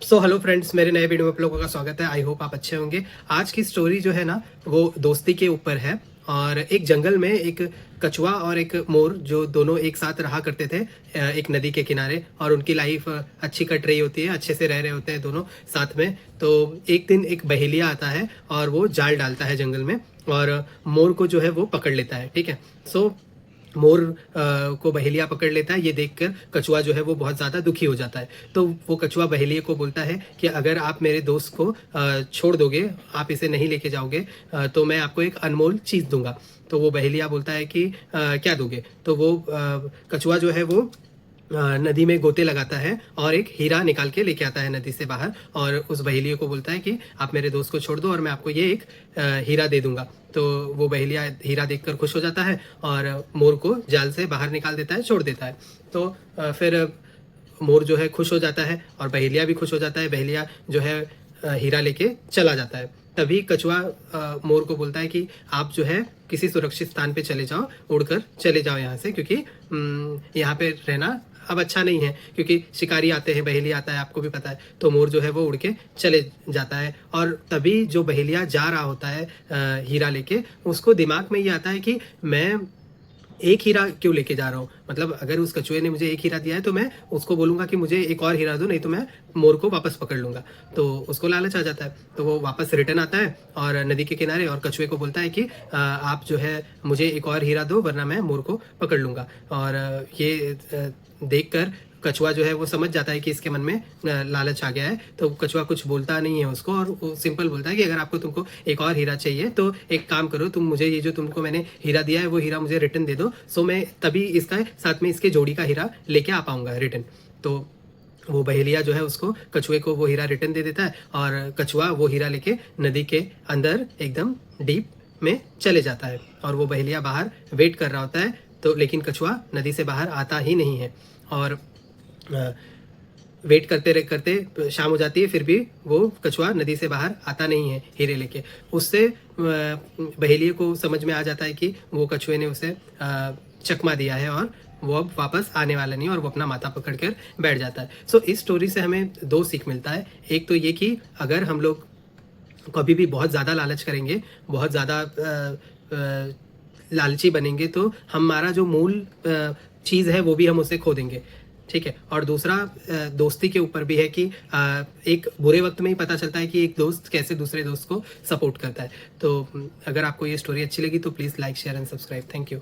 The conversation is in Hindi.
हेलो फ्रेंड्स, मेरे नए वीडियो में आप लोगों का स्वागत है। आई होप आप अच्छे होंगे। आज की स्टोरी जो है ना, वो दोस्ती के ऊपर है। और एक जंगल में एक कछुआ और एक मोर जो दोनों एक साथ रहा करते थे, एक नदी के किनारे, और उनकी लाइफ अच्छी कट रही होती है, अच्छे से रह रहे होते हैं दोनों साथ में। तो एक दिन एक बहेलिया आता है और वो जाल डालता है जंगल में, और मोर को जो है वो पकड़ लेता है। ठीक है। सो मोर को बहेलिया पकड़ लेता है। ये देखकर कछुआ जो है वो बहुत ज़्यादा दुखी हो जाता है। तो वो कछुआ बहेलिए को बोलता है कि अगर आप मेरे दोस्त को छोड़ दोगे, आप इसे नहीं लेके जाओगे, तो मैं आपको एक अनमोल चीज़ दूंगा। तो वो बहेलिया बोलता है कि क्या दोगे? तो वो कछुआ जो है वो नदी में गोते लगाता है और एक हीरा निकाल के लेके आता है नदी से बाहर, और उस बहेलिया को बोलता है कि आप मेरे दोस्त को छोड़ दो और मैं आपको ये एक हीरा दे दूंगा। तो वो बहेलिया हीरा देखकर खुश हो जाता है और मोर को जाल से बाहर निकाल देता है, छोड़ देता है। तो फिर मोर जो है खुश हो जाता है और बहेलिया भी खुश हो जाता है। बहेलिया जो है हीरा लेके चला जाता है। तभी कछुआ मोर को बोलता है कि आप जो है किसी सुरक्षित स्थान पे चले जाओ, उड़कर चले जाओ यहाँ से, क्योंकि यहाँ पे रहना अब अच्छा नहीं है, क्योंकि शिकारी आते हैं, बहेलिया आता है, आपको भी पता है। तो मोर जो है वो उड़ के चले जाता है। और तभी जो बहेलिया जा रहा होता है हीरा लेके, उसको दिमाग में ये आता है कि मैं एक हीरा क्यों लेके जा रहा हूँ? मतलब अगर उस कछुए ने मुझे एक हीरा दिया है तो मैं उसको बोलूँगा कि मुझे एक और हीरा दो, नहीं तो मैं मोर को वापस पकड़ लूँगा। तो उसको लालच आ जाता है, तो वो वापस रिटर्न आता है और नदी के किनारे और कछुए को बोलता है कि आप जो है मुझे एक और हीरा दो, वरना मैं मोर को पकड़ लूँगा। और ये देखकर कछुआ जो है वो समझ जाता है कि इसके मन में लालच आ गया है। तो कछुआ कुछ बोलता नहीं है उसको, और वो सिंपल बोलता है कि अगर आपको तुमको एक और हीरा चाहिए तो एक काम करो, तुम मुझे ये जो तुमको मैंने हीरा दिया है वो हीरा मुझे रिटर्न दे दो, सो मैं तभी इसका साथ में इसके जोड़ी का हीरा लेके आ पाऊंगा रिटर्न। तो वो बहेलिया जो है उसको, कछुए को वो हीरा रिटर्न दे देता है, और कछुआ वो हीरा लेके नदी के अंदर एकदम डीप में चले जाता है। और वो बहेलिया बाहर वेट कर रहा होता है, तो लेकिन कछुआ नदी से बाहर आता ही नहीं है। और वेट करते शाम हो जाती है, फिर भी वो कछुआ नदी से बाहर आता नहीं है हीरे लेके। उससे बहेलिए को समझ में आ जाता है कि वो कछुए ने उसे चकमा दिया है और वो अब वापस आने वाला नहीं, और वो अपना माथा पकड़ कर बैठ जाता है। इस स्टोरी से हमें दो सीख मिलता है। एक तो ये कि अगर हम लोग कभी भी बहुत ज़्यादा लालच करेंगे, बहुत ज़्यादा लालची बनेंगे, तो हमारा जो मूल चीज़ है वो भी हम उसे खो देंगे। ठीक है। और दूसरा दोस्ती के ऊपर भी है कि एक बुरे वक्त में ही पता चलता है कि एक दोस्त कैसे दूसरे दोस्त को सपोर्ट करता है। तो अगर आपको ये स्टोरी अच्छी लगी तो please like, share and subscribe. Thank you.